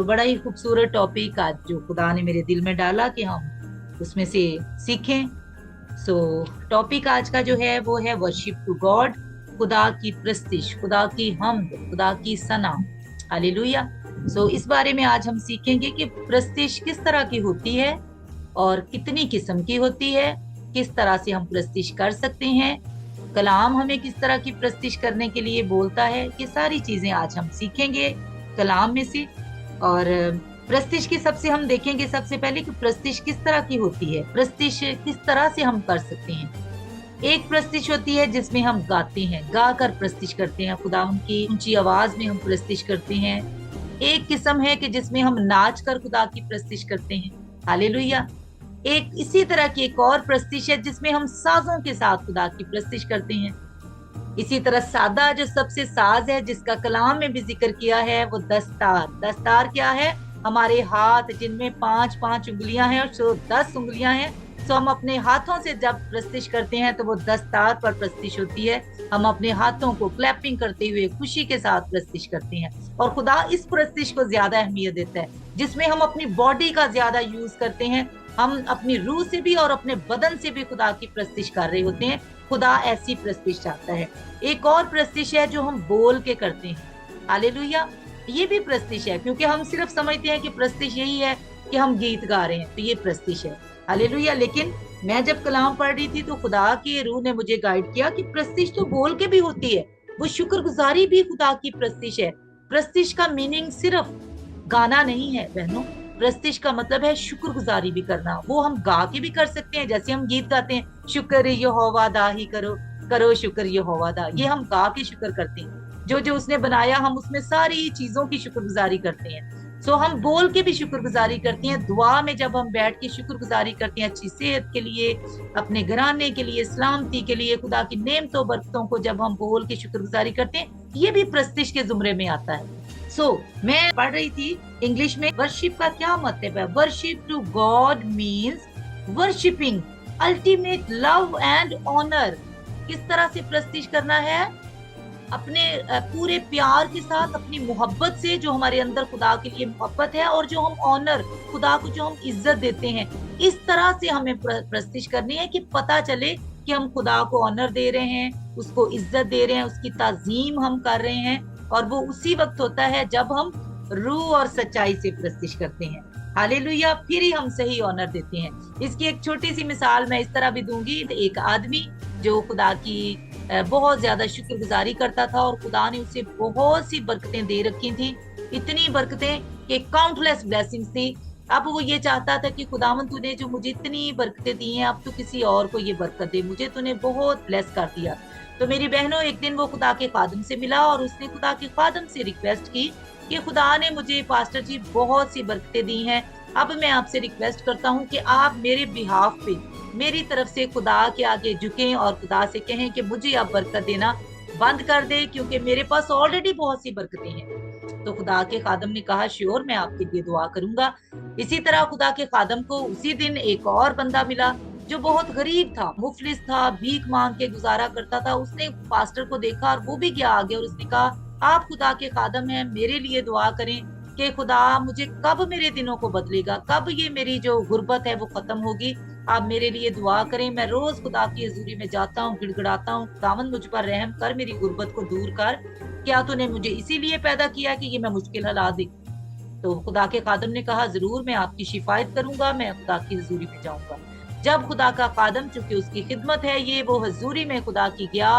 बड़ा ही खूबसूरत टॉपिक आज जो खुदा ने मेरे दिल में डाला कि हम उसमें से सीखें। टॉपिक आज का जो है वो है वर्शिप टू गॉड, खुदा की प्रस्तिश, खुदा की हमद, खुदा की सना। हालेलुया। इस बारे में आज हम सीखेंगे कि प्रस्तिश किस तरह की होती है और कितनी किस्म की होती है, किस तरह से हम प्रस्तिश कर सकते हैं, कलाम हमें किस तरह की प्रस्तिश करने के लिए बोलता है। ये सारी चीजें आज हम सीखेंगे कलाम में से। और प्रस्तिश की सबसे हम देखेंगे सबसे पहले कि प्रस्तिश किस तरह की होती है, प्रस्तिश किस तरह से हम कर सकते हैं। एक प्रस्तिश होती है जिसमें हम गाते हैं, गा कर प्रस्तिश करते हैं, खुदा की ऊंची आवाज में हम प्रस्तिश करते हैं। एक किस्म है कि जिसमें हम नाच कर खुदा की प्रस्तिश करते हैं। हालेलुया। एक इसी तरह की एक और प्रस्तिश है जिसमें हम साजों के साथ खुदा की प्रस्तिश करते हैं। इसी तरह सादा जो सबसे साज है जिसका कलाम में भी जिक्र किया है वो दस्तार। दस्तार क्या है? हमारे हाथ जिनमें 5-5 उंगलियां हैं और 10 उंगलियां हैं। हम अपने हाथों से जब प्रस्तिश करते हैं तो वो दस्तार पर प्रस्तिश होती है। हम अपने हाथों को क्लैपिंग करते हुए खुशी के साथ प्रस्तिश करते हैं। और खुदा इस प्रस्तिश को ज्यादा अहमियत देता है जिसमें हम अपनी बॉडी का ज्यादा यूज करते हैं। हम अपनी रूह से भी और अपने बदन से भी खुदा की प्रस्तिश कर रहे होते हैं। खुदा ऐसी प्रस्तिश चाहता है। एक और प्रस्तिश है जो हम बोल के करते हैं। हालेलुया। ये भी प्रस्तिश है क्योंकि हम सिर्फ समझते हैं कि प्रस्तिश यही है कि हम गीत गा रहे हैं, तो ये प्रस्तिश है। हालेलुया। लेकिन मैं जब कलाम पढ़ रही थी तो खुदा की रूह ने मुझे गाइड किया कि प्रस्तिश तो बोल के भी होती है, वो शुक्रगुजारी भी खुदा की प्रस्तिश है। प्रस्तिश का मीनिंग सिर्फ गाना नहीं है बहनों, प्रस्तिश का मतलब है शुक्रगुजारी भी करना। वो हम गा के भी कर सकते हैं, जैसे हम गीत गाते हैं, शुक्र यहोवा दा ही करो, करो शुक्र यहोवा दा। ये हम गा के शुक्र करते हैं। जो जो उसने बनाया हम उसमें सारी चीजों की शुक्रगुजारी करते हैं। हम बोल के भी शुक्रगुजारी करते हैं। दुआ में जब हम बैठ के शुक्रगुजारी करते हैं, अच्छी सेहत के लिए, अपने घराने के लिए, सलामती के लिए, खुदा की नेमतों बरकतों को जब हम बोल के शुक्रगुजारी करते हैं, ये भी प्रस्तिश के जुमरे में आता है। मैं पढ़ रही थी इंग्लिश में, वर्शिप का क्या मतलब है। Worship to God means worshipping ultimate love and honour. किस तरह से प्रस्तिश करना है? अपने पूरे प्यार के साथ, अपनी मोहब्बत से, जो हमारे अंदर खुदा के लिए मोहब्बत है, और जो हम ऑनर, खुदा को जो हम इज्जत देते हैं, इस तरह से हमें प्रस्तिश करनी है कि पता चले कि हम खुदा को ऑनर दे रहे हैं, उसको इज्जत दे रहे हैं, उसकी ताजीम हम कर रहे हैं। और वो उसी वक्त होता है जब हम रूह और सच्चाई से प्रस्तिश करते हैं। हालेलुया। फिर ही हम सही ऑनर देते हैं। इसकी एक छोटी सी मिसाल मैं इस तरह भी दूंगी। एक आदमी जो खुदा की बहुत ज्यादा शुक्रगुजारी करता था और खुदा ने उसे बहुत सी बरकतें दे रखी थी, इतनी बरकतें कि काउंटलेस ब्लेसिंग्स थी। अब वो ये चाहता था कि खुदावन तूने जो मुझे इतनी बरकतें दी हैं, अब तो किसी और को ये बरकत दे, मुझे तूने बहुत ब्लेस कर दिया। तो मेरी बहनों, एक दिन वो खुदा के खादम से मिला और उसने खुदा के खादम से रिक्वेस्ट की कि खुदा ने मुझे पास्टर जी बहुत सी बरकतें दी हैं, अब मैं आपसे रिक्वेस्ट करता हूँ कि आप मेरे बिहाफ पे मेरी तरफ से खुदा के आगे झुकें और खुदा से कहें कि मुझे आप बरकत देना बंद कर दे, क्योंकि मेरे पास ऑलरेडी बहुत सी बरकतें हैं। तो खुदा के खादम ने कहा श्योर, मैं आपके लिए दुआ करूंगा। इसी तरह खुदा के खादम को उसी दिन एक और बंदा मिला जो बहुत गरीब था, मुफलिस था, भीख मांग के गुजारा करता था। उसने पास्टर को देखा और वो भी गया आगे और उसने कहा आप खुदा के खादम हैं, मेरे लिए दुआ करें कि खुदा मुझे कब मेरे दिनों को बदलेगा, कब ये मेरी जो गुर्बत है वो खत्म होगी, आप मेरे लिए दुआ करें। मैं रोज खुदा की हजूरी में जाता हूँ, गिड़गिड़ाता हूँ, खुदावंद मुझ पर रहम कर, मेरी गुर्बत को दूर कर, क्या तूने मुझे इसीलिए पैदा किया कि ये मैं मुश्किल हालात देख। तो खुदा के खादम ने कहा जरूर, मैं आपकी शिफायत करूंगा, मैं खुदा की हजूरी में जाऊंगा। जब खुदा का खादम, चूंकि उसकी खिदमत है ये, वो हजूरी में खुदा की गया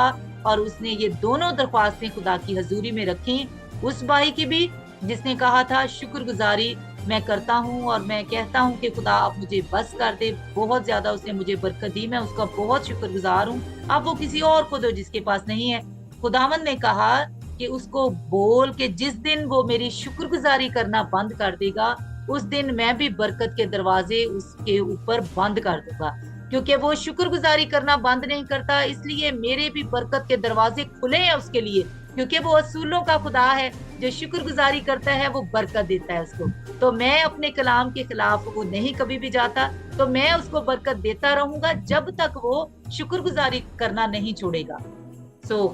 और उसने ये दोनों दरख्वास्तें खुदा की हजूरी में रखी। उस भाई की भी जिसने कहा था शुक्रगुजारी मैं करता हूँ और मैं कहता हूँ कि खुदा आप मुझे बस कर दे, बहुत ज्यादा उसने मुझे बरकत दी, मैं उसका बहुत शुक्रगुजार हूँ, अब वो किसी और को दो जिसके पास नहीं है। खुदावंद ने कहा कि उसको बोल के जिस दिन वो मेरी शुक्रगुजारी करना बंद कर देगा, उस दिन मैं भी बरकत के दरवाजे उसके ऊपर बंद कर दूंगा। क्योंकि वो शुक्रगुजारी करना बंद नहीं करता, इसलिए मेरे भी बरकत के दरवाजे खुले हैं उसके लिए, क्योंकि वो असूलों का खुदा है। जो शुक्रगुजारी करता है वो बरकत देता है उसको। तो मैं अपने कलाम के खिलाफ वो नहीं कभी भी जाता, तो मैं उसको बरकत देता रहूंगा जब तक वो शुक्रगुजारी करना नहीं छोड़ेगा।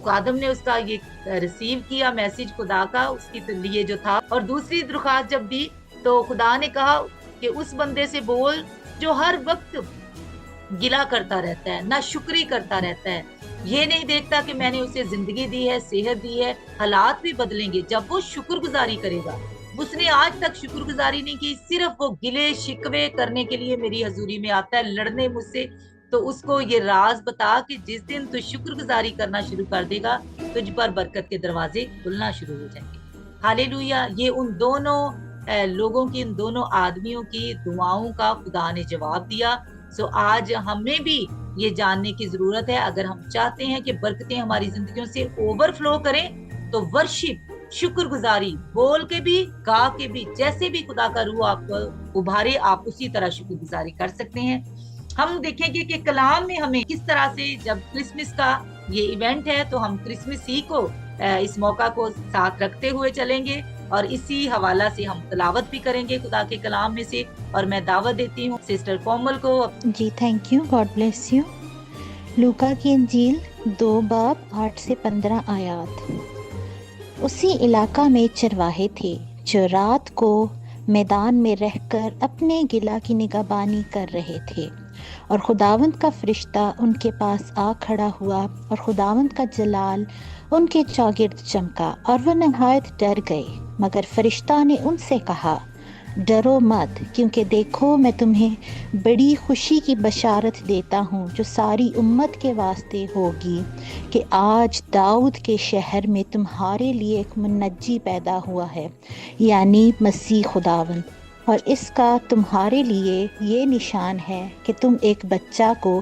आदम ने उसका ये रिसीव किया मैसेज खुदा का उसके लिए जो था, और दूसरी दरख्वास्त जब दी तो खुदा ने कहा कि उस बंदे से बोल जो हर वक्त गिला करता रहता है, ना शुक्री करता रहता है, ये नहीं देखता कि मैंने उसे जिंदगी दी है, सेहत दी है, हालात भी बदलेंगे जब वो शुक्रगुजारी करेगा। उसने आज तक शुक्रगुजारी नहीं की, सिर्फ वो गिले शिकवे करने के लिए मेरी हजूरी में आता है, लड़ने मुझसे। तो उसको ये राज बता कि जिस दिन तू शुक्रगुजारी करना शुरू कर देगा, तुझ पर बरकत के दरवाजे खुलना शुरू हो जाएंगे। हालेलुया। ये उन दोनों लोगों की, उन दोनों आदमियों की दुआओं का खुदा ने जवाब दिया। आज हमें भी ये जानने की जरूरत है, अगर हम चाहते हैं कि बरकतें हमारी जिंदगियों से ओवरफ्लो करें, तो वर्शिप, शुक्रगुजारी, बोल के भी, गा के भी, जैसे भी खुदा का रूह आपको उभारे, आप उसी तरह शुक्रगुजारी कर सकते हैं। हम देखेंगे कि कलाम में हमें किस तरह से, जब क्रिसमस का ये इवेंट है तो हम क्रिसमस ही को, इस मौका को साथ रखते हुए चलेंगे, और इसी हवाला से हम तलावत भी करेंगे खुदा के कलाम में से। और मैं दावत देती हूँ सिस्टर कोमल को। जी thank you, God bless you. लूका की इंजील 2 बाब 8 से 15 आयात। उसी इलाका में चरवाहे थे जो रात को मैदान में रहकर अपने गिला की निगहबानी कर रहे थे, और खुदावंद का फरिश्ता उनके पास आ खड़ा हुआ, और खुदावंद का जलाल उनके चौगिर्द चमका, और वह नहायत डर गए। मगर फरिश्ता ने उनसे कहा, डरो मत, क्योंकि देखो मैं तुम्हें बड़ी खुशी की बशारत देता हूँ जो सारी उम्मत के वास्ते होगी, कि आज दाऊद के शहर में तुम्हारे लिए एक मुन्नजी पैदा हुआ है, यानी मसीह खुदावंद। और इसका तुम्हारे लिए ये निशान है कि तुम एक बच्चा को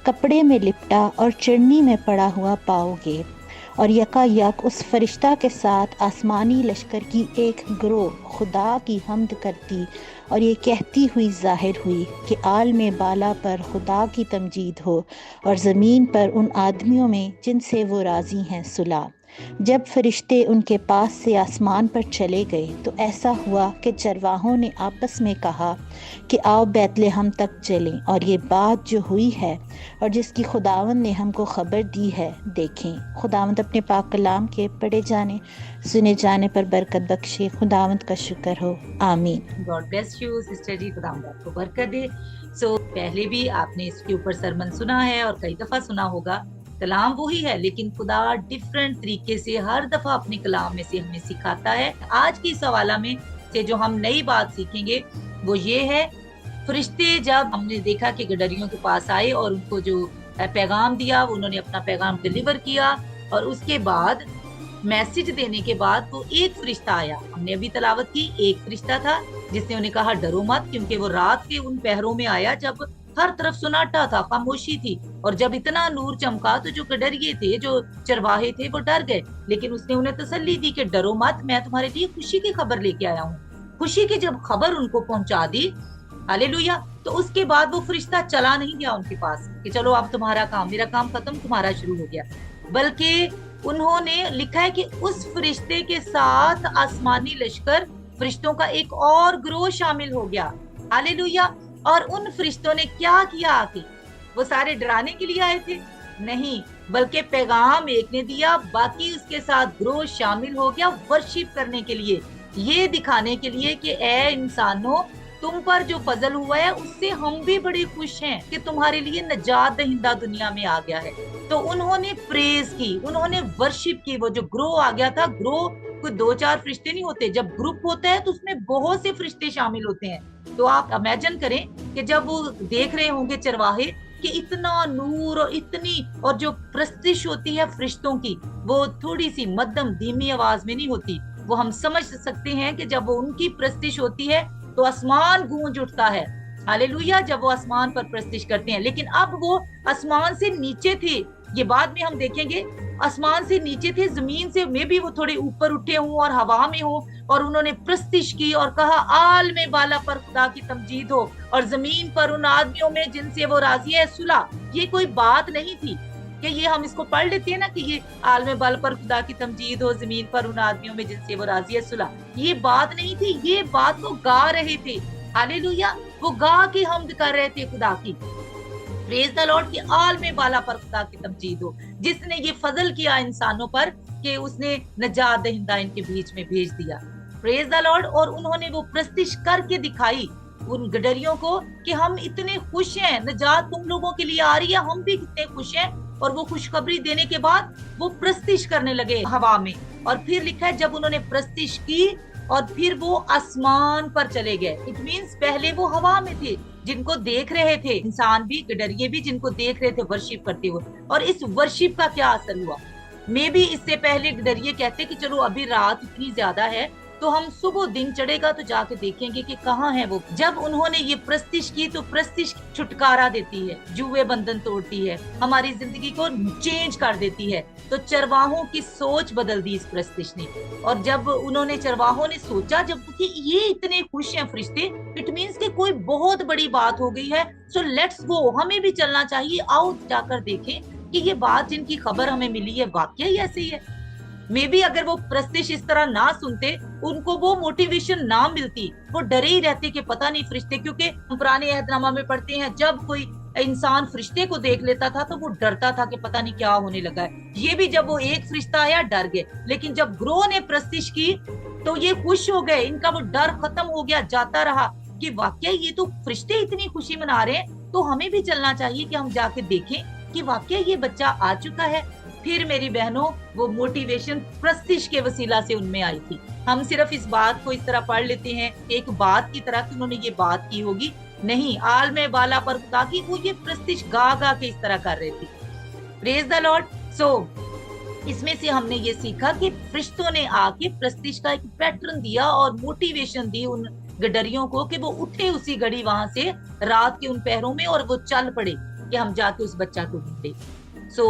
कपड़े में लिपटा और चिड़नी में पड़ा हुआ पाओगे। और यकायक उस फरिश्ता के साथ आसमानी लश्कर की एक गिरोह खुदा की हम्द करती और ये कहती हुई जाहिर हुई कि आलम बाला पर खुदा की तमजीद हो, और ज़मीन पर उन आदमियों में जिनसे वो राज़ी हैं सुलह। जब फरिश्ते उनके पास से आसमान पर चले गए तो ऐसा हुआ कि चरवाहों ने आपस में कहा कि आओ बैतलहम तक चलें और ये बात जो हुई है और जिसकी खुदावंद ने हमको खबर दी है देखें। खुदावंद अपने पाक कलाम के पढ़े जाने सुने जाने पर बरकत बख्शे। खुदावंद का शुक्र हो, आमीन। गॉड ब्लेस यू सिस्टर जी, खुदावंद आपको बरकत दे। पहले भी आपने इसके ऊपर सरमन सुना है और कई दफा सुना होगा। कलाम वही है, लेकिन खुदा डिफरेंट तरीके से हर दफा अपने कलाम में से हमें सिखाता है। आज की सवाला में से जो हम नई बात सीखेंगे वो ये है, फरिश्ते जब हमने देखा कि गडरियों के पास आए और उनको जो पैगाम दिया, उन्होंने अपना पैगाम डिलीवर किया, और उसके बाद मैसेज देने के बाद वो एक फरिश्ता आया। हमने अभी तलावत की, एक फरिश्ता था जिसने उन्हें कहा डरो मत, क्योंकि वो रात के उन पहरों में आया जब हर तरफ सुनाटा था, खामोशी थी, और जब इतना नूर चमका तो जो गडरिये थे, जो चरवाहे थे, वो डर गए। लेकिन उसने उन्हें तसल्ली दी कि डरो मत, मैं तुम्हारे लिए खुशी की खबर लेके आया हूँ। खुशी की जब खबर उनको पहुंचा दी, हालेलुया, तो उसके बाद वो फरिश्ता चला नहीं गया उनके पास कि चलो अब तुम्हारा काम, मेरा काम खत्म, तुम्हारा शुरू हो गया। बल्कि उन्होंने लिखा है कि उस फरिश्ते के साथ आसमानी लश्कर, फरिश्तों का एक और ग्रोह शामिल हो गया। हालेलुया। और उन फरिश्तों ने क्या किया आके? वो सारे डराने के लिए आए थे? नहीं, बल्कि पैगाम एक ने दिया, बाकी उसके साथ ग्रोह शामिल हो गया वर्शिप करने के लिए, ये दिखाने के लिए कि ए इंसानों, तुम पर जो फजल हुआ है उससे हम भी बड़े खुश हैं कि तुम्हारे लिए नजात दहिंदा दुनिया में आ गया है। तो उन्होंने प्रेज की, उन्होंने वर्शिप की। वो जो ग्रोह आ गया था, ग्रोह कोई 2-4 फरिश्ते नहीं होते, जब ग्रुप होता है तो उसमें बहुत से फरिश्ते शामिल होते हैं। तो आप इमेजिन करें कि जब वो देख रहे होंगे चरवाहे कि इतना नूर और इतनी, और जो प्रस्तिश होती है फरिश्तों की, वो थोड़ी सी मध्यम धीमी आवाज में नहीं होती। वो हम समझ सकते हैं कि जब वो उनकी प्रस्तिश होती है तो आसमान गूंज उठता है। हालेलुया, जब वो आसमान पर प्रस्तिश करते हैं। लेकिन अब वो आसमान से नीचे थे, ये बाद में हम देखेंगे, आसमान से नीचे थे, जमीन से में भी वो थोड़े ऊपर उठे हों और हवा में हो, और उन्होंने प्रस्तिश की और कहा आल में बाला पर खुदा की तमजीद हो, और जमीन पर उन आदमियों में जिनसे वो राजी है सुलह। ये कोई बात नहीं थी कि ये हम इसको पढ़ लेते हैं ना कि ये आल में बाला पर खुदा की तमजीद हो, जमीन पर उन आदमियों में जिनसे वो राजी है सुलह। ये बात नहीं थी, ये बात वो गा रहे थे। हालेलुया, वो गा के हमद कर रहे थे खुदा की। प्रेज द लॉर्ड की आलम बाला पर खुदा की तमजीद हो, जिसने ये फजल किया इंसानों पर कि उसने नजात दहिंदा इनके बीच में भेज दिया। Praise the Lord. और उन्होंने वो प्रस्तिश करके दिखाई उन गडरियों को कि हम इतने खुश हैं, नजात तुम लोगों के लिए आ रही है, हम भी कितने खुश हैं। और वो खुशखबरी देने के बाद वो प्रस्तिश करने लगे हवा में। और फिर लिखा है जब उन्होंने प्रस्तिश की और फिर वो आसमान पर चले गए। इट मीन्स पहले वो हवा में थे, जिनको देख रहे थे इंसान भी, गडरिये भी, जिनको देख रहे थे वर्शिप करते हुए। और इस वर्शिप का क्या असर हुआ? मे भी इससे पहले गडरिये कहते कि चलो अभी रात इतनी ज्यादा है तो हम सुबह दिन चढ़ेगा तो जाके देखेंगे कि कहाँ है वो। जब उन्होंने ये प्रस्तिश की तो प्रस्तिश छुटकारा देती है, जुए बंधन तोड़ती है, हमारी जिंदगी को चेंज कर देती है। तो चरवाहों की सोच बदल दी इस प्रस्तिश ने। और जब उन्होंने चरवाहों ने सोचा जब कि ये इतने खुश हैं फरिश्ते, इट मीन्स कि कोई बहुत बड़ी बात हो गई है, सो लेट्स गो, हमें भी चलना चाहिए, आओ जाकर देखें कि ये बात जिनकी खबर हमें मिली है वाकई ऐसी है। मे बी अगर वो प्रस्तिश इस तरह ना सुनते, उनको वो मोटिवेशन ना मिलती, वो डरे ही रहते कि पता नहीं फरिश्ते, क्योंकि हम पुराने अहदनामा में पढ़ते हैं जब कोई इंसान फरिश्ते को देख लेता था तो वो डरता था कि पता नहीं क्या होने लगा है। ये भी जब वो एक फरिश्ता आया डर गए, लेकिन जब ग्रो ने प्रस्तिश की तो ये खुश हो गए, इनका वो डर खत्म हो गया, जाता रहा कि वाकई ये तो फरिश्ते इतनी खुशी मना रहे हैं, तो हमें भी चलना चाहिए कि हम जाके देखें कि वाकई ये बच्चा आ चुका है। फिर मेरी बहनों वो मोटिवेशन प्रस्तिश के वसीला से उनमें आई थी। हम सिर्फ इस बात को इस तरह पढ़ लेते हैं एक बात की तरह कि उन्होंने ये बात की होगी, नहीं, आलमे बाला पर ताकि वो ये प्रस्तिश गा गा के इस तरह कर रहे थे। Praise the Lord. सो इसमें से हमने ये सीखा कि फरिश्तों ने आके प्रस्तिश का एक पैटर्न दिया और मोटिवेशन दी उन गडरियों को कि वो उठे उसी घड़ी वहां से रात के उन पहरों में और वो चल पड़े कि हम जाके उस बच्चा को ढूंढे। सो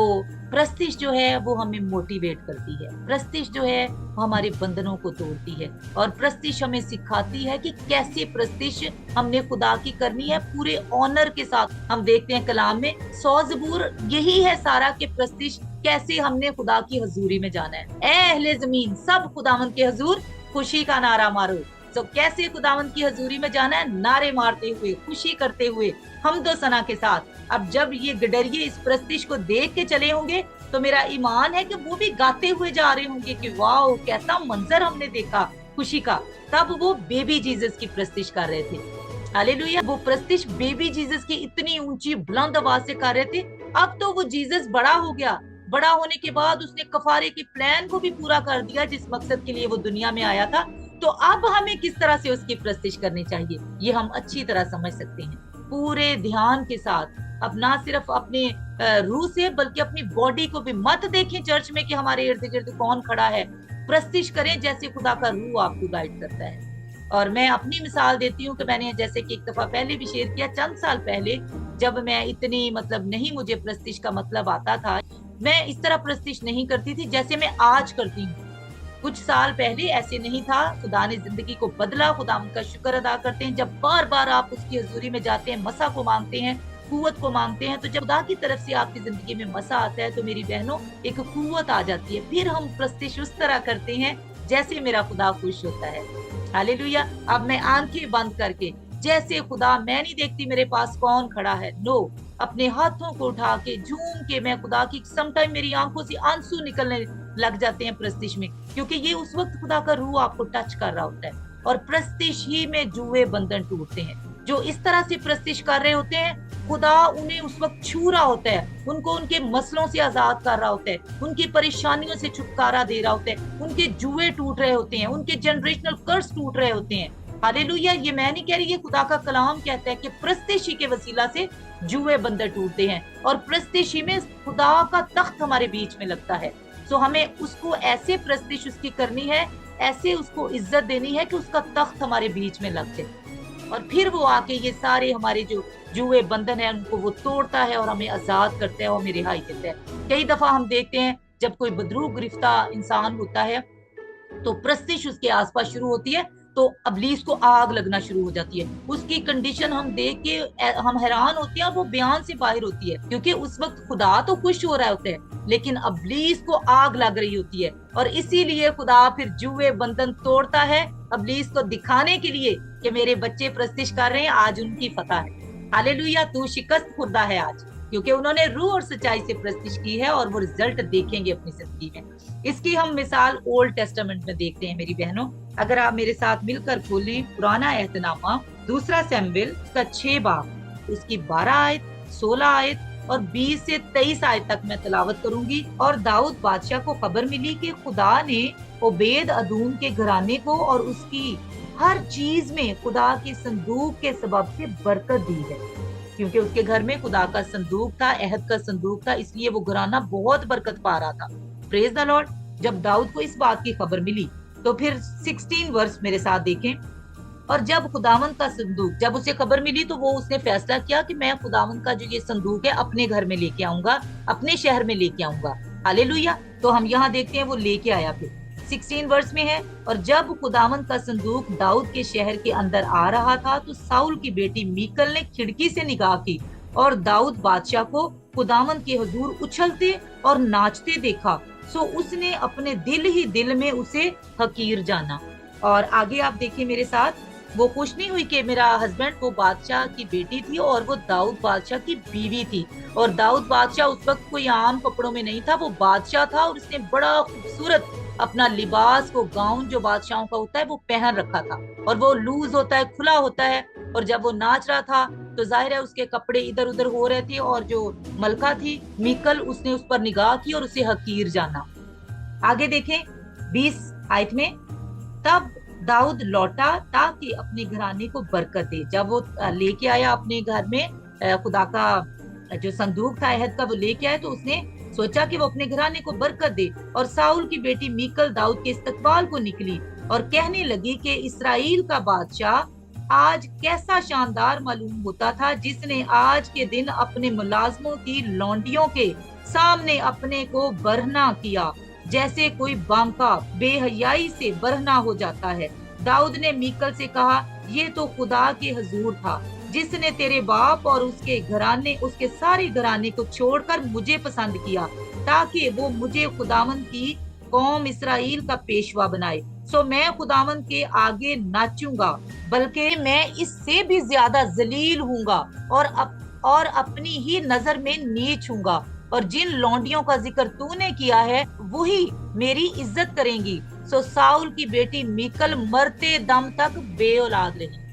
प्रस्तिश जो है वो हमें मोटिवेट करती है, प्रस्तिश जो है वो हमारे बंधनों को तोड़ती है, और प्रस्तिश हमें सिखाती है कि कैसे प्रस्तिश हमने खुदा की करनी है पूरे ऑनर के साथ। हम देखते हैं कलाम में 100 ज़बूर यही है सारा के प्रस्तिश कैसे हमने खुदा की हजूरी में जाना है। ए अहले जमीन सब खुदावंद के हजूर खुशी का नारा मारो। तो कैसे खुदावंद की हजूरी में जाना है? नारे मारते हुए, खुशी करते हुए, हमदो सना के साथ। अब जब ये गडरिये इस प्रस्तिश को देख के चले होंगे तो मेरा ईमान है कि वो भी गाते हुए जा रहे होंगे कि वाओ कैसा मंजर हमने देखा खुशी का। तब वो बेबी जीसस की प्रस्तिश कर रहे थे। हालेलुया। वो प्रस्तिश बेबी जीसस की इतनी ऊंची बुलंद आवाज से कर रहे थे। अब तो वो जीसस बड़ा हो गया, बड़ा होने के बाद उसने कफारे के प्लान को भी पूरा कर दिया जिस मकसद के लिए वो दुनिया में आया था। तो अब हमें किस तरह से उसकी प्रस्तिश करनी चाहिए ये हम अच्छी तरह समझ सकते हैं, पूरे ध्यान के साथ। अब ना सिर्फ अपने रूह से बल्कि अपनी बॉडी को भी मत देखें चर्च में कि हमारे इर्द गिर्द कौन खड़ा है। प्रस्तिश करें जैसे खुदा का रूह आपको गाइड करता है। और मैं अपनी मिसाल देती हूँ कि मैंने जैसे कि एक दफा पहले भी शेयर किया, चंद साल पहले जब मैं इतनी नहीं मुझे प्रस्तिश का मतलब आता था, मैं इस तरह प्रस्तिश नहीं करती थी जैसे मैं आज करती हूँ। कुछ साल पहले ऐसे नहीं था। खुदा ने जिंदगी को बदला, खुदा उनका शुक्र अदा करते हैं। जब बार बार आप उसकी हजूरी में जाते हैं, मसा को मांगते हैं, कुव्वत को मांगते हैं, तो जब खुदा की तरफ से आपकी जिंदगी में मसा आता है तो मेरी बहनों एक कुव्वत आ जाती है। फिर हम प्रस्तिश उस तरह करते हैं जैसे मेरा खुदा खुश होता है। हालेलुया। अब मैं आंखें बंद करके, जैसे खुदा, मैं नहीं देखती मेरे पास कौन खड़ा है, नो, अपने हाथों को उठा के झूम के मैं खुदा की, समटाइम मेरी आंखों से आंसू निकलने लग जाते हैं प्रस्तिश में, क्योंकि ये उस वक्त खुदा का रूह आपको टच कर रहा होता है। और प्रस्तिश ही में जुए बंधन टूटते हैं। जो इस तरह से प्रस्तिश कर रहे होते हैं, खुदा उन्हें उस वक्त छू रहा होता है, उनको उनके मसलों से आजाद कर रहा होता है, उनकी परेशानियों से छुटकारा दे रहा होता है, उनके जुए टूट रहे होते हैं, उनके जनरेशनल कर्स टूट रहे होते हैं। हालेलुया। ये मैं नहीं कह रही, ये खुदा का कलाम कहता है कि प्रस्तिशी के वसीला से जुए बंधन टूटते हैं और प्रस्तिशी में खुदा का तख्त हमारे बीच में लगता है। सो हमें उसको ऐसे प्रस्तिश उसकी करनी है, ऐसे उसको इज्जत देनी है कि उसका तख्त हमारे बीच में लग जाए, और फिर वो आके ये सारे हमारे जो जुए बंधन है उनको वो तोड़ता है और हमें आजाद करता है और हमें रिहाई देता है। कई दफा हम देखते हैं जब कोई बदरू गिरफ्ता इंसान होता है तो प्रस्तिश उसके आसपास शुरू होती है तो अबलीस को आग लगना शुरू हो जाती है। उसकी कंडीशन हम देख के हम हैरान होते हैं, वो बयान से बाहर होती है, क्योंकि उस वक्त खुदा तो खुश हो रहा होता है लेकिन अबलीस को आग लग रही होती है। और इसीलिए खुदा फिर जुए बंधन तोड़ता है अबलीस को दिखाने के लिए कि मेरे बच्चे प्रस्तिश कर रहे हैं, आज उनकी फतह है। हालेलुया, तू शिकस्त खुर्दा है आज, क्योंकि उन्होंने रूह और सच्चाई से प्रस्तिश की है और वो रिजल्ट देखेंगे अपनी जिंदगी में। इसकी हम मिसाल ओल्ड टेस्टामेंट में देखते हैं मेरी बहनों। अगर आप मेरे साथ मिलकर खोलें पुराना एहतनामा, दूसरा सैमुएल उसका 6 बाब, उसकी 12 आयत, 16 आयत और 20 से 23 आयत तक मैं तिलावत करूंगी। और दाऊद बादशाह को खबर मिली कि खुदा ने ओबेद अदूम के घराने को और उसकी हर चीज में खुदा के संदूक के सबब से बरकत दी है, क्योंकि उसके घर में खुदा का संदूक था, अहद का संदूक था, इसलिए वो घराना बहुत बरकत पा रहा था। Praise the Lord. जब दाऊद को इस बात की खबर मिली तो फिर 16 वर्ष मेरे साथ देखें। और जब खुदावंद का संदूक, जब उसे खबर मिली तो वो उसने फैसला किया कि मैं खुदावंद का जो ये संदूक है अपने घर में लेके आऊंगा, अपने शहर में लेके आऊंगा। हालेलुया। तो हम यहाँ देखते हैं वो लेके आया, फिर 16 वर्ष में है। और जब खुदावंद का संदूक दाऊद के शहर के अंदर आ रहा था तो साउल की बेटी मीकल ने खिड़की से निगाह की और दाऊद बादशाह को खुदावंद के हुजूर उछलते और नाचते देखा। सो उसने अपने दिल ही दिल में उसे हकीर जाना। और आगे आप देखिए मेरे साथ, वो खुश नहीं हुई कि मेरा हस्बैंड वो बादशाह की बेटी थी और वो दाऊद बादशाह की बीवी थी। और दाऊद बादशाह उस वक्त कोई आम कपड़ों में नहीं था, वो बादशाह था और उसने बड़ा खूबसूरत अपना लिबास, वो गाउन जो बादशाहों का होता है वो पहन रखा था, और वो लूज होता है, खुला होता है। और जब वो नाच रहा था तो जाहिर है उसके कपड़े इधर उधर हो रहे थे, और जो मलका थी मीकल, उसने उस पर निगाह की और उसे हकीर जाना। आगे देखें 20 आयत में, तब दाऊद लौटा ताकि अपने घराने को बरकत दे। जब वो लेके आया अपने घर में खुदा का जो संदूक था अहद का, वो लेके आया तो उसने सोचा कि वो अपने घराने को बरकत दे। और साउल की बेटी मीकल दाऊद के इस्तकबाल को निकली और कहने लगी कि इस्राएल का बादशाह आज कैसा शानदार मालूम होता था, जिसने आज के दिन अपने मुलाजमों की लौंडियों के सामने अपने को बरहना किया, जैसे कोई बांका बेहयाई से बरहना हो जाता है। दाऊद ने मीकल से कहा, ये तो खुदा के हुजूर था जिसने तेरे बाप और उसके घराने, उसके सारे घराने को छोड़कर मुझे पसंद किया, ताकि वो मुझे खुदावंद की कौम इस्राएल का पेशवा बनाए। सो मैं खुदावंद के आगे नाचूंगा, बल्कि मैं इससे भी ज्यादा जलील हूंगा और अपनी ही नजर में नीच हूंगा। और जिन लौंडियों का जिक्र तूने किया है वही मेरी इज्जत करेंगी। सो साउल की बेटी मीकल मरते दम तक बेऔलाद रही।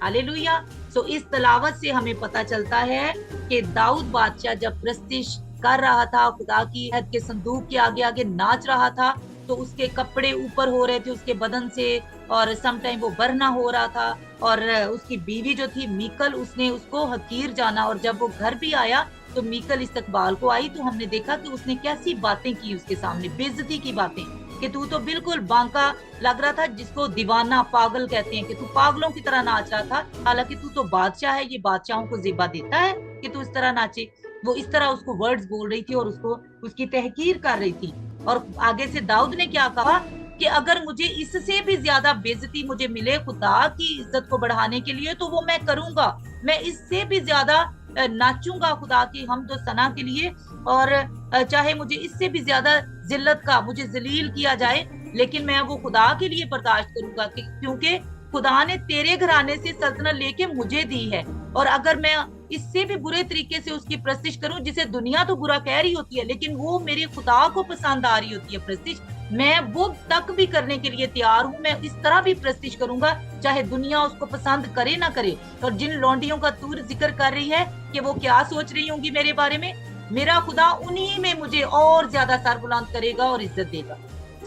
हालेलुया। सो इस तलावत से हमें पता चलता है कि दाऊद बादशाह जब प्रस्तिश कर रहा था, खुदा की अहद के संदूक के आगे आगे नाच रहा था, तो उसके कपड़े ऊपर हो रहे थे उसके बदन से, और समटाइम वो बरना हो रहा था। और उसकी बीवी जो थी मीकल, उसने उसको हकीर जाना। और जब वो घर भी आया तो मीकल इस्तकबाल को आई, तो हमने देखा कि उसने कैसी बातें की उसके सामने, बेइज्जती की बातें, कि तू तो बिल्कुल बांका लग रहा था, जिसको दीवाना पागल कहते हैं, कि तू पागलों की तरह नाच रहा था, हालांकि तू तो बादशाह है, ये बादशाहों को ज़ेबा देता है कि तू इस तरह नाचे। वो इस तरह उसको वर्ड्स बोल रही थी और उसको उसकी तहकीर कर रही थी। और आगे से दाऊद ने क्या कहा कि अगर मुझे इससे भी ज्यादा बेइज्जती मुझे मिले खुदा की इज्जत को बढ़ाने के लिए तो वो मैं करूंगा, मैं इससे भी ज्यादा नाचूंगा खुदा की हमदो सना के लिए, और चाहे मुझे इससे भी ज्यादा जिल्लत का मुझे जलील किया जाए, लेकिन मैं वो खुदा के लिए बर्दाश्त करूंगा, क्योंकि खुदा ने तेरे घराने से सल्तनत लेके मुझे दी है। और अगर मैं इससे भी बुरे तरीके से उसकी प्रस्तिश करूं, जिसे दुनिया तो बुरा कह रही होती है लेकिन वो मेरे खुदा को पसंद आ रही होती है प्रस्तिश, मैं वो तक भी करने के लिए तैयार हूँ। मैं इस तरह भी प्रस्तिश करूंगा चाहे दुनिया उसको पसंद करे ना करे। और जिन लौंडियों का तू जिक्र कर रही है कि वो क्या सोच रही होंगी मेरे बारे में, मेरा खुदा उन्हीं में मुझे और ज्यादा सर बुलंद करेगा और इज्जत देगा।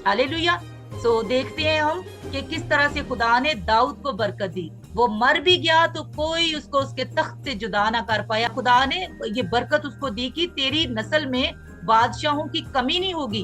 हालेलुया। सो देखते हैं हम कि किस तरह से खुदा ने दाऊद को बरकत दी। वो मर भी गया तो कोई उसको उसके तख्त से जुदा ना कर पाया। खुदा ने ये बरकत उसको दी कि तेरी नस्ल में बादशाहों की कमी नहीं होगी,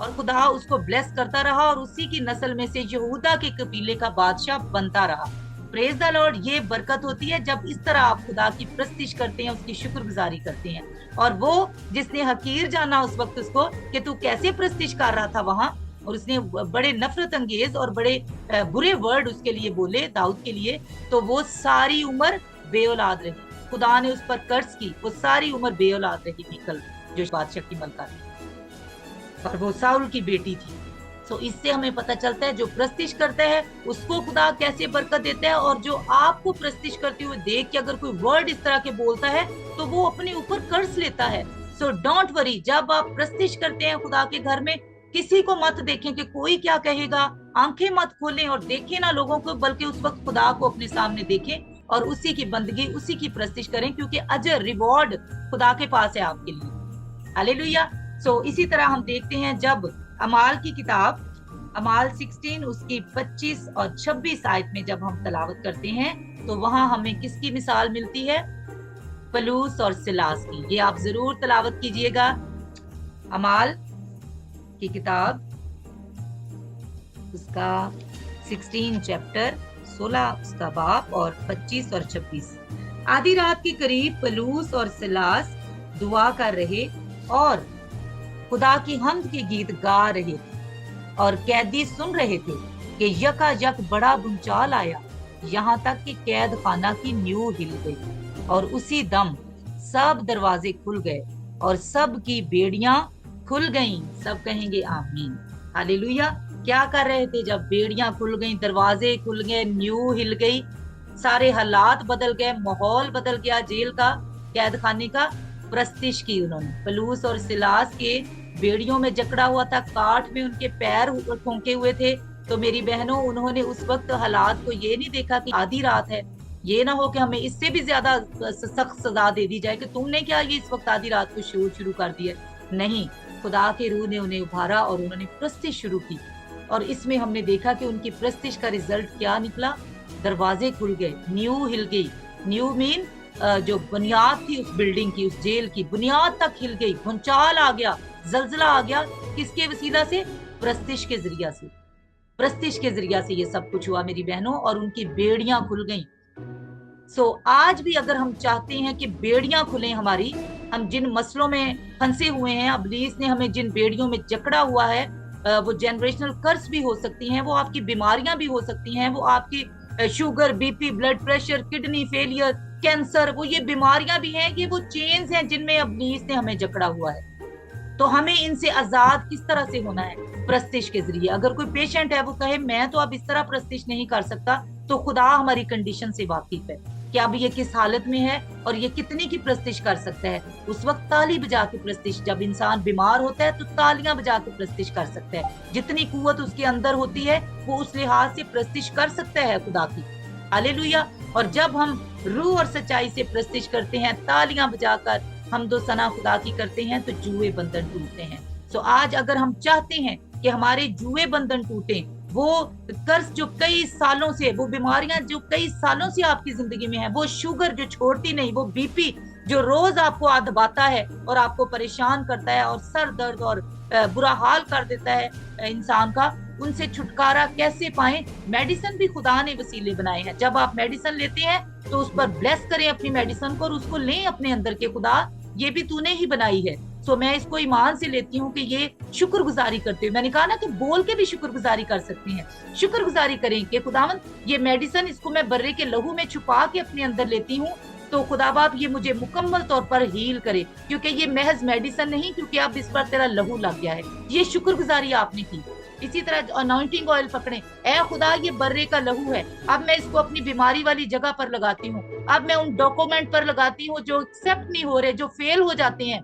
और खुदा उसको ब्लेस करता रहा और उसी की नस्ल में से यहूदा के कबीले का बादशाह बनता रहा। Praise the Lord. ये बरकत होती है जब इस तरह आप खुदा की प्रस्तिश करते हैं, उसकी शुक्रगुजारी करते हैं। और वो जिसने हकीर जाना उस वक्त उसको कि तू कैसे प्रस्तिश कर रहा था वहां, और उसने बड़े नफरत अंगेज और बड़े बुरे वर्ड उसके लिए बोले दाऊद के लिए, तो वो सारी उम्र बेऔलाद रही। खुदा ने उस पर कर्ज की, वो सारी उम्र बेऔलाद रही मीकल जो बादशाह की मलका थी, और वो साउल की बेटी थी। सो इससे हमें पता चलता है जो प्रस्तिश करता है उसको खुदा कैसे बरकत देता है, और जो आपको प्रस्तिश करते हुए देख के अगर कोई वर्ड इस तरह के बोलता है तो वो अपने ऊपर कर्ज लेता है। सो डोंट वरी, जब आप प्रस्तिश करते हैं खुदा के घर में, किसी को मत देखें कि कोई क्या कहेगा, आंखें मत खोलें और देखें ना लोगों को, बल्कि उस वक्त खुदा को अपने सामने देखें और उसी की बंदगी, उसी की प्रस्तिश करें, क्योंकि अजर रिवॉर्ड खुदा के पास है आपके लिए। हालेलुया। सो इसी तरह हम देखते हैं जब अमाल की किताब, अमाल 16 उसकी 25 और 26 आयत में जब हम तलावत करते हैं तो वहां हमें किसकी मिसाल मिलती है? पलूस और सिलास की। ये आप जरूर तलावत कीजिएगा। अमाल की किताब उसका 16 चैप्टर 16 उसका बाब और 25 और 26। आधी रात के करीब पलूस और सिलास दुआ कर रहे और खुदा की हम्द के गीत गा रहे थे और कैदी सुन रहे थे कि यकायक बड़ा भूचाल आया, यहाँ तक कि कैद खाना की नींव हिल गई और उसी दम सब दरवाजे खुल गए और सब की बेड़ियां खुल गईं। सब कहेंगे आमीन। हालेलुया। क्या कर रहे थे जब बेड़ियां खुल गईं, दरवाजे खुल गए, नींव हिल गई, सारे हालात बदल गए, माहौल बदल गया जेल का, कैद खाने का? प्रस्तिश की उन्होंने। पलूस और सिलास के बेड़ियों में जकड़ा हुआ था, काठ में उनके पैर ठोंके हुए थे। तो मेरी बहनों, उन्होंने उस वक्त हालात को ये नहीं देखा कि आधी रात है, ये ना हो कि हमें इससे भी ज्यादा सख्त सजा दे दी जाए कि तुमने क्या ये इस वक्त आधी रात को शोर शुरू कर दिया। नहीं, खुदा के रूह ने उन्हें उभारा और उन्होंने प्रस्तिश शुरू की। और इसमें हमने देखा कि उनकी प्रस्तिश का रिजल्ट क्या निकला? दरवाजे खुल गए, नींव हिल गई। नींव मीन जो बुनियाद थी उस बिल्डिंग की, उस जेल की बुनियाद तक हिल गई। भूचाल आ गया, जलजला आ गया। किसके वसीला से? प्रस्तिश के जरिया से। प्रस्तिश के जरिया से ये सब कुछ हुआ मेरी बहनों, और उनकी बेड़ियां खुल गईं। सो आज भी अगर हम चाहते हैं कि बेड़ियां खुलें हमारी, हम जिन मसलों में फंसे हुए हैं, इब्लीस ने हमें जिन बेड़ियों में जकड़ा हुआ है, वो जनरेशनल कर्स भी हो सकती हैं, वो आपकी बीमारियां भी हो सकती हैं, वो आपकी sugar, BP, blood pressure, kidney failure, cancer, वो ये बीमारियां भी हैं, ये वो चेन्स हैं जिनमें इब्लीस ने हमें जकड़ा हुआ है। तो हमें इनसे आजाद किस तरह से होना है? प्रस्तिश के जरिए। अगर कोई पेशेंट है वो कहे मैं तो अब इस तरह प्रस्तिश नहीं कर सकता, तो खुदा हमारी कंडीशन से वाकिफ है कि अब ये किस हालत में है और ये कितनी की प्रस्तिश कर सकता है। उस वक्त ताली बजा के प्रस्तिश, जब इंसान बीमार होता है तो तालियां बजा के प्रस्तिश कर सकता है। जितनी कुव्वत उसके अंदर होती है वो उस लिहाज से प्रस्तिश कर सकता है खुदा की। हालेलुया। और जब हम रूह और सच्चाई से प्रस्तिश करते हैं, तालियां बजाकर हम दो सना खुदा की करते हैं, तो जुए बंधन टूटते हैं। सो आज अगर हम चाहते हैं कि हमारे जुए बंधन टूटे, वो कर्ज जो कई सालों से, वो बीमारियां जो कई सालों से आपकी जिंदगी में है, वो शुगर जो छोड़ती नहीं, वो बीपी जो रोज आपको दबाता है और आपको परेशान करता है और सर दर्द और बुरा हाल कर देता है इंसान का, उनसे छुटकारा कैसे पाएं? मेडिसिन भी खुदा ने वसीले बनाए हैं। जब आप मेडिसिन लेते हैं तो उस पर ब्लेस करें अपनी मेडिसिन को और उसको लें अपने अंदर के, खुदा ये भी तूने ही बनाई है। सो मैं इसको ईमान से लेती हूँ कि ये शुक्रगुजारी करते हुए, मैंने कहा ना कि बोल के भी शुक्रगुजारी कर सकते हैं। शुक्रगुजारी करें कि खुदावंद ये मेडिसिन, इसको मैं बर्रे के लहू में छुपा के अपने अंदर लेती हूँ, तो खुदा बाप ये मुझे मुकम्मल तौर पर हील करे, क्योंकि ये महज मेडिसिन नहीं, क्योंकि अब इस पर तेरा लहू लग गया है। ये शुक्रगुजारी आपने की। इसी तरह अनॉइंटिंग ऑयल पकड़े, ऐ खुदा ये बर्रे का लहू है, अब मैं इसको अपनी बीमारी वाली जगह पर लगाती हूँ, अब मैं उन डॉक्यूमेंट पर लगाती हूँ जो एक्सेप्ट नहीं हो रहे, जो फेल हो जाते हैं,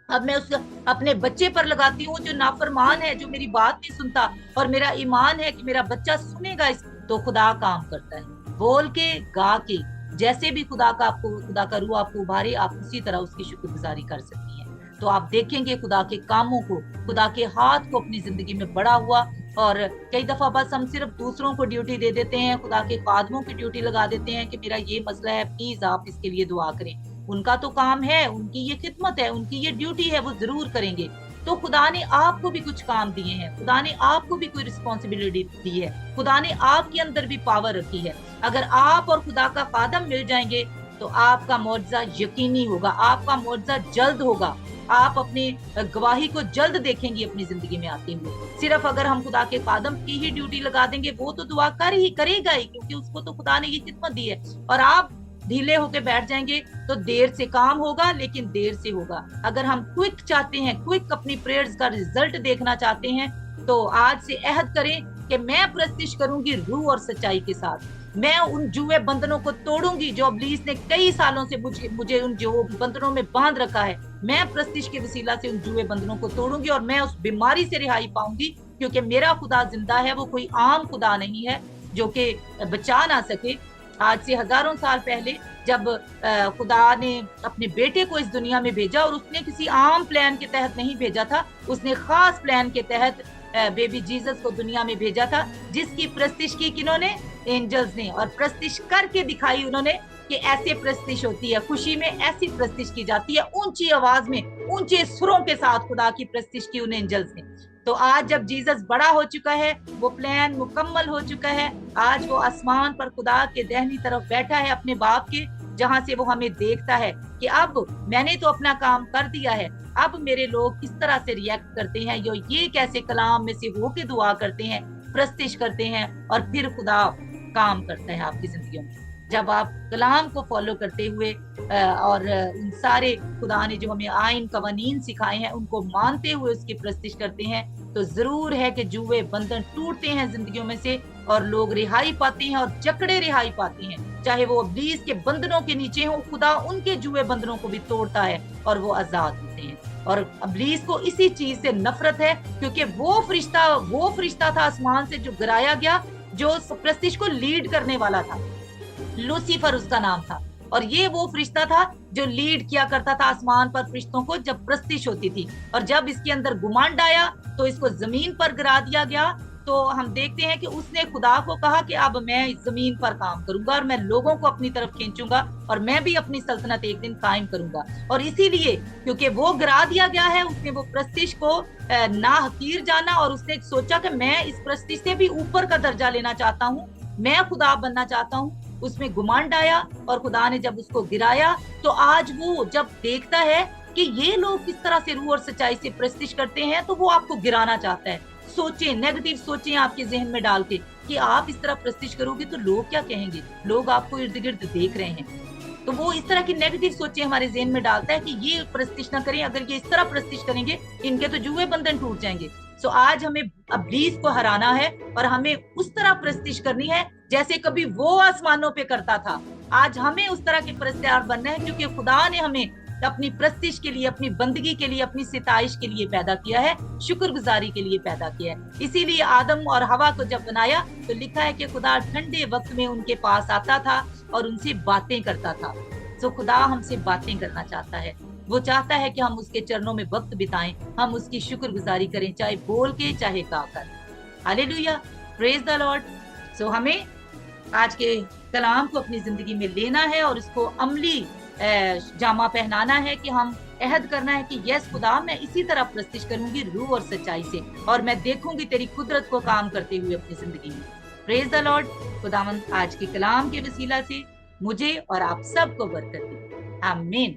अब मैं उस अपने बच्चे पर लगाती हूँ जो नाफरमान है, जो मेरी बात नहीं सुनता, और मेरा ईमान है कि मेरा बच्चा सुनेगा इस। तो खुदा काम करता है, बोल के, गा के, जैसे भी खुदा का रूह आपको उभारे, आप उसी तरह उसकी शुक्रगुजारी कर सकती हैं। तो आप देखेंगे खुदा के कामों को, खुदा के हाथ को अपनी जिंदगी में बड़ा हुआ। और कई दफा बस हम सिर्फ दूसरों को ड्यूटी दे देते हैं, खुदा के खादमों की ड्यूटी लगा देते हैं कि मेरा ये मसला है, प्लीज आप इसके लिए दुआ करें। उनका तो काम है, उनकी ये खिदमत है, उनकी ये ड्यूटी है, वो जरूर करेंगे। तो खुदा ने आपको भी कुछ काम दिए हैं, खुदा ने आपको भी कोई रिस्पॉन्सिबिलिटी दी है, खुदा ने आपके अंदर भी पावर रखी है। अगर आप और खुदा का खादम मिल जाएंगे तो आपका मौजज़ा यकीनी होगा, आपका मौजज़ा जल्द होगा, आप अपनी गवाही को जल्द देखेंगे अपनी जिंदगी में आते हुए। सिर्फ अगर हम खुदा के खादम की ही ड्यूटी लगा देंगे, वो तो दुआ करेगा ही, क्योंकि उसको तो खुदा ने ये खिदमत दी है। और आप ढीले होके बैठ जाएंगे तो देर से काम होगा, लेकिन देर से होगा। अगर हम क्विक चाहते हैं, क्विक अपनी प्रेयर्स का रिजल्ट देखना चाहते हैं, تو آج سے عہد کریں کہ میں پرستش کروں گی روح اور سچائی کے ساتھ. میں ان جوئے بندنوں کو توڑوں گی جو ابلیس نے کئی سالوں سے مجھے ان جو بندنوں میں باندھ رکھا ہے. میں پرستش کے وسیلہ سے ان جوئے بندنوں کو توڑوں گی اور میں اس بیماری سے رہائی پاؤں گی, کیونکہ میرا خدا زندہ ہے. وہ کوئی عام خدا نہیں ہے جو کہ بچا نہ سکے. آج سے ہزاروں سال پہلے جب خدا نے اپنے بیٹے کو اس دنیا میں بھیجا, اور اس نے کسی عام پلان کے تحت نہیں بھیجا تھا, اس نے خاص پلان کے تحت بیبی جیزس کو دنیا میں بھیجا تھا, جس کی پرستش کی کنہوں نے؟ اینجلز نے, اور پرستش کر کے دکھائی انہوں نے کہ ایسے پرستش ہوتی ہے. خوشی میں ایسی پرستش کی جاتی ہے, اونچی آواز میں اونچے سروں کے ساتھ خدا کی پرستش کی ان اینجلز نے. تو آج جب جیزس بڑا ہو چکا ہے, وہ پلان مکمل ہو چکا ہے, آج وہ آسمان پر خدا کے دہنی طرف بیٹھا ہے اپنے باپ کے, جہاں سے وہ ہمیں دیکھتا ہے کہ اب میں نے تو اپنا کام کر دیا ہے, اب میرے لوگ کس طرح سے ریئیکٹ کرتے ہیں, یہ کیسے کلام میں سے ہو کے دعا کرتے ہیں, پرستش کرتے ہیں, اور پھر خدا کام کرتا ہے آپ کی زندگیوں میں. جب آپ کلام کو فالو کرتے ہوئے اور ان سارے خدا نے جو ہمیں آئین قوانین سکھائے ہیں ان کو مانتے ہوئے اس کی پرستش کرتے ہیں, تو ضرور ہے کہ جوئے بندھن ٹوٹتے ہیں زندگیوں میں سے, اور لوگ رہائی پاتے ہیں, اور جکڑے رہائی پاتے ہیں. چاہے وہ ابلیس کے بندنوں کے نیچے ہوں, خدا ان کے جوئے بندنوں کو بھی توڑتا ہے اور وہ آزاد ہوتے ہیں. اور ابلیس کو اسی چیز سے نفرت ہے, کیونکہ وہ فرشتہ تھا آسمان سے جو گرایا گیا, جو پرستش کو لیڈ کرنے والا تھا. لوسیفر اس کا نام تھا, اور یہ وہ فرشتہ تھا جو لیڈ کیا کرتا تھا آسمان پر فرشتوں کو جب پرستش ہوتی تھی. اور جب اس کے اندر گمانڈ آیا تو اس کو زمین پر گرا دیا گیا. تو ہم دیکھتے ہیں کہ اس نے خدا کو کہا کہ اب میں اس زمین پر کام کروں گا, اور میں لوگوں کو اپنی طرف کھینچوں گا, اور میں بھی اپنی سلطنت ایک دن قائم کروں گا. اور اسی لیے کیونکہ وہ گرا دیا گیا ہے, اس نے وہ پرستش کو ناحقیر جانا, اور اس نے سوچا کہ میں اس پرستش سے بھی اوپر کا درجہ لینا چاہتا ہوں, میں خدا بننا چاہتا ہوں. اس میں گمانڈ آیا, اور خدا نے جب اس کو گرایا, تو آج وہ جب دیکھتا ہے کہ یہ لوگ کس طرح سے روح اور سچائی سے پرستش کرتے ہیں, تو وہ آپ کو گرانا چاہتا ہے. سوچیں, نیگیٹو سوچیں آپ کے ذہن میں ڈال کے کہ آپ اس طرح پرستش کرو گے تو لوگ کیا کہیں گے, لوگ آپ کو ارد گرد دیکھ رہے ہیں. تو وہ اس طرح کی نیگیٹو سوچیں ہمارے ذہن میں ڈالتا ہے کہ یہ پرستش نہ کریں, اگر یہ اس طرح پرستش کریں گے ان کے تو جوئے بندھن ٹوٹ جائیں گے. سو آج ہمیں ابلیس کو ہرانا ہے, اور ہمیں اس طرح پرستش کرنی ہے جیسے کبھی وہ آسمانوں پہ کرتا تھا. آج ہمیں اس طرح کے پرستار بننا ہے, کیونکہ خدا نے ہمیں اپنی پرستش کے لیے, اپنی بندگی کے لیے, اپنی ستائش کے لیے پیدا کیا ہے, شکر گزاری کے لیے پیدا کیا ہے. اسی لیے آدم اور ہوا کو جب بنایا تو لکھا ہے کہ خدا ٹھنڈے وقت میں ان کے پاس آتا تھا اور ان سے باتیں کرتا تھا. تو خدا ہم سے باتیں کرنا چاہتا ہے, وہ چاہتا ہے کہ ہم اس کے چرنوں میں وقت بتائیں, ہم اس کی شکر گزاری کریں, چاہے بول کے چاہے گا کر. ہالےلویا, پریز دی لارڈ. سو ہمیں آج کے کلام کو اپنی زندگی میں لینا ہے, اور اس کو عملی جامہ پہنانا ہے, کہ ہم عہد کرنا ہے کہ یس خدا, میں اسی طرح پرستش کروں گی روح اور سچائی سے, اور میں دیکھوں گی تیری قدرت کو کام کرتے ہوئے اپنی زندگی میں. پریز دی لارڈ. خداوند آج کے کلام کے وسیلہ سے مجھے اور آپ سب کو برکت دے. آمین.